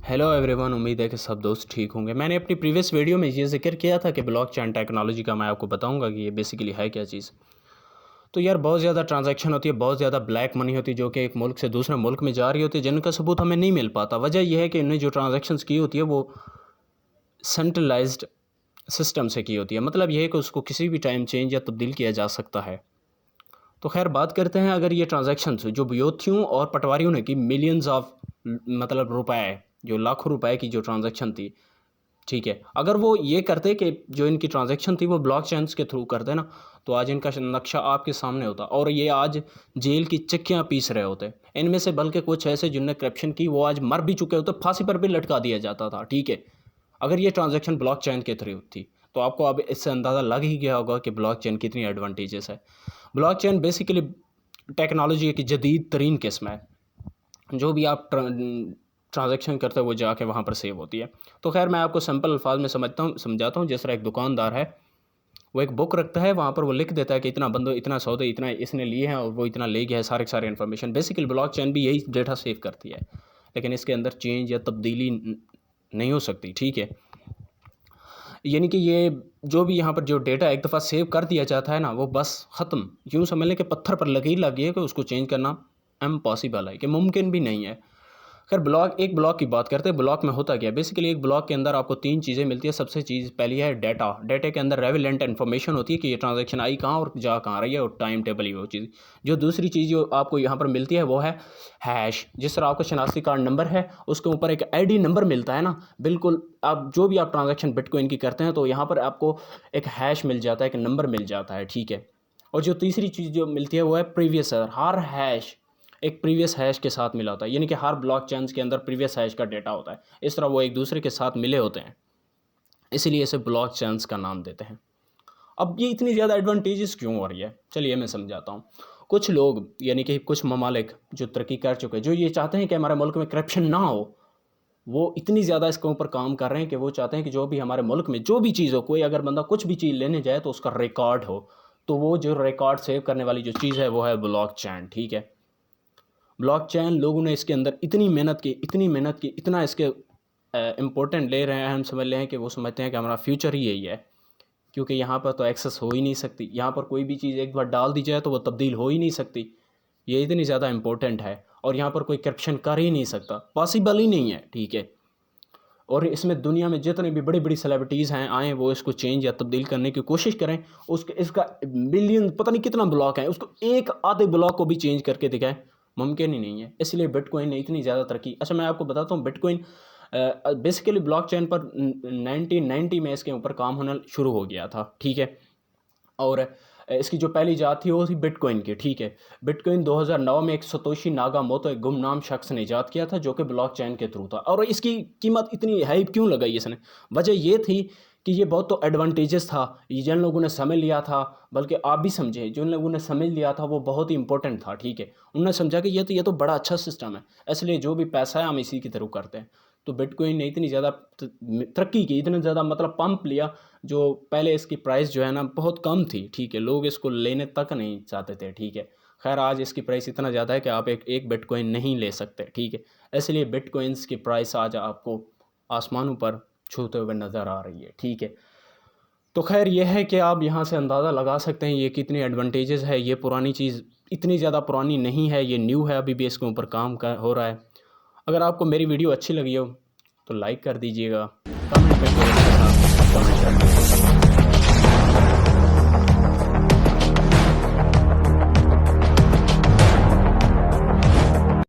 Hello everyone, उम्मीद है कि सब दोस्त ठीक होंगे। मैंने अपनी प्रीवियस वीडियो में ये जिक्र किया था कि ब्लॉकचेन टेक्नोलॉजी का मैं आपको बताऊंगा कि ये बेसिकली है क्या चीज़। तो यार बहुत ज़्यादा ट्रांजैक्शन होती है, बहुत ज़्यादा ब्लैक मनी होती है जो कि एक मुल्क से दूसरे मुल्क में जा रही होती है, जिनका सबूत हमें नहीं मिल पाता। वजह यह है कि इन्हें जो ट्रांजैक्शंस की होती है वो सेंट्रलाइज्ड सिस्टम से की होती है। मतलब यह है कि उसको किसी भी टाइम चेंज या तब्दील किया जा सकता है। तो खैर बात करते हैं, अगर ये ट्रांजैक्शंस जो बयोथियों और पटवारियों ने की मिलियंस ऑफ मतलब रुपए, जो लाखों रुपए की जो ट्रांजैक्शन थी, ठीक है, अगर वो ये करते कि जो इनकी ट्रांजैक्शन थी वो ब्लॉकचेन्स के थ्रू करते ना, तो आज इनका नक्शा आपके सामने होता और ये आज जेल की चिक्कियाँ पीस रहे होते। इनमें से बल्कि कुछ ऐसे जिनने करप्शन की वो आज मर भी चुके होते, फांसी पर भी लटका दिया जाता था, ठीक है, अगर ये ट्रांजैक्शन ब्लॉकचेन के थ्रू थी। तो आपको अब इससे अंदाज़ा लग ही गया होगा कि ब्लॉकचेन कितनी एडवांटेजेस है। ब्लॉकचेन बेसिकली टेक्नोलॉजी की जदीद तरीन किस्म है। जो भी आप ट्रांजैक्शन करते हो वो जाके वहाँ पर सेव होती है। तो खैर मैं आपको सिंपल अल्फाज में समझाता हूँ। जिस तरह एक दुकानदार है, वो एक बुक रखता है, वहाँ पर वो लिख देता है कि इतना बंदो इतना सौदे इतना इसने लिए हैं और वो इतना ले गया है, सारे इन्फॉर्मेशन। बेसिकली ब्लॉकचेन भी यही डेटा सेव करती है, लेकिन इसके अंदर चेंज या तब्दीली नहीं हो सकती, ठीक है। यानी कि ये जो भी यहाँ पर जो डेटा एक दफ़ा सेव कर दिया जाता है ना, वो बस ख़त्म। यूँ समझ लें कि पत्थर पर लकीर लग गई है कि उसको चेंज करना इम्पॉसिबल है, कि मुमकिन भी नहीं है। खैर एक ब्लॉक की बात करते हैं। ब्लॉक में होता क्या है? बेसिकली एक ब्लॉक के अंदर आपको 3 चीज़ें मिलती है। सबसे चीज़ पहली है डाटा। डाटा के अंदर रेलेवेंट इन्फॉर्मेशन होती है कि ये ट्रांजैक्शन आई कहाँ और जा कहाँ रही है, और टाइम टेबल ही वो चीज़। जो दूसरी चीज़ जो आपको यहाँ पर मिलती है वो है हैश। जिस तरह आपका शनाख्ती कार्ड नंबर है, उसके ऊपर एक आईडी नंबर मिलता है ना, बिल्कुल। आप जो भी आप ट्रांजैक्शन बिटकॉइन की करते हैं तो यहाँ पर आपको एक हैश मिल जाता है, एक नंबर मिल जाता है, ठीक है। और जो तीसरी चीज़ जो मिलती है वो है प्रीवियस। हर हैश एक प्रीवियस हैश के साथ मिला होता है, यानी कि हर ब्लॉकचेन्स के अंदर प्रीवियस हैश का डेटा होता है। इस तरह वो एक दूसरे के साथ मिले होते हैं, इसीलिए इसे ब्लॉकचेन्स का नाम देते हैं। अब ये इतनी ज़्यादा एडवांटेजेस क्यों हो रही है, चलिए मैं समझाता हूँ। कुछ लोग यानी कि कुछ ममालिक जो तरक्की कर चुके हैं, जो ये चाहते हैं कि हमारे मुल्क में करप्शन ना हो, वो इतनी ज़्यादा इसके ऊपर काम कर रहे हैं कि वो चाहते हैं कि जो भी हमारे मुल्क में जो भी चीज़ हो, कोई अगर बंदा कुछ भी चीज़ लेने जाए तो उसका रिकॉर्ड हो। तो वो जो रिकॉर्ड सेव करने वाली जो चीज़ है वो है ब्लॉकचेन, ठीक है। ब्लॉकचेन लोगों ने इसके अंदर इतनी मेहनत की, इतना इसके इम्पोर्टेंट ले रहे हैं, हम समझ रहे हैं कि वो समझते हैं कि हमारा फ्यूचर ही यही है। क्योंकि यहाँ पर तो एक्सेस हो ही नहीं सकती, यहाँ पर कोई भी चीज़ एक बार डाल दी जाए तो वो तब्दील हो ही नहीं सकती। ये इतनी ज़्यादा इम्पोर्टेंट है और यहाँ पर कोई करप्शन कर ही नहीं सकता, पॉसिबल ही नहीं है, ठीक है। और इसमें दुनिया में जितने भी बड़ी बड़ी सेलिब्रिटीज़ हैं आएँ, वो इसको चेंज या तब्दील करने की कोशिश करें, उसके इसका मिलियन पता नहीं कितना ब्लॉक है, उसको एक आधे ब्लॉक को भी चेंज करके दिखाएं, मुमकिन ही नहीं है। इसलिए बिटकॉइन ने इतनी ज़्यादा तरक्की। अच्छा मैं आपको बताता हूँ, बिटकॉइन बेसिकली ब्लॉकचेन पर 1990 में इसके ऊपर काम होना शुरू हो गया था, ठीक है। और इसकी जो पहली जात थी वो थी बिटकॉइन की, ठीक है। बिटकॉइन 2009 में एक सतोशी नागामोतो, एक गुमनाम शख्स ने ईजाद किया था, जो कि ब्लॉकचेन के थ्रू था। और इसकी कीमत इतनी हाई क्यों लगाई इसने? वजह ये थी कि ये बहुत तो एडवांटेजेस था, ये जिन लोगों ने समझ लिया था, बल्कि आप भी समझे, जिन लोगों ने समझ लिया था वो बहुत ही इंपॉर्टेंट था, ठीक है। उन्होंने समझा कि ये तो बड़ा अच्छा सिस्टम है, इसलिए जो भी पैसा है हम इसी के थ्रू करते हैं। तो बिटकॉइन ने इतनी ज़्यादा तरक्की की, इतना ज़्यादा मतलब पंप लिया, जो पहले इसकी प्राइस जो है ना बहुत कम थी, ठीक है, लोग इसको लेने तक नहीं चाहते थे, ठीक है। खैर आज इसकी प्राइस इतना ज़्यादा है कि आप एक बिटकॉइन नहीं ले सकते, ठीक है। इसलिए बिटकॉइंस की प्राइस आज आपको आसमानों पर छूते हुए नज़र आ रही है, ठीक है। तो खैर यह है कि आप यहाँ से अंदाज़ा लगा सकते हैं ये कितनी एडवांटेजेस है। ये पुरानी चीज़ इतनी ज़्यादा पुरानी नहीं है, ये न्यू है, अभी भी इसके ऊपर काम हो रहा है। अगर आपको मेरी वीडियो अच्छी लगी हो तो लाइक कर दीजिएगा, कमेंट में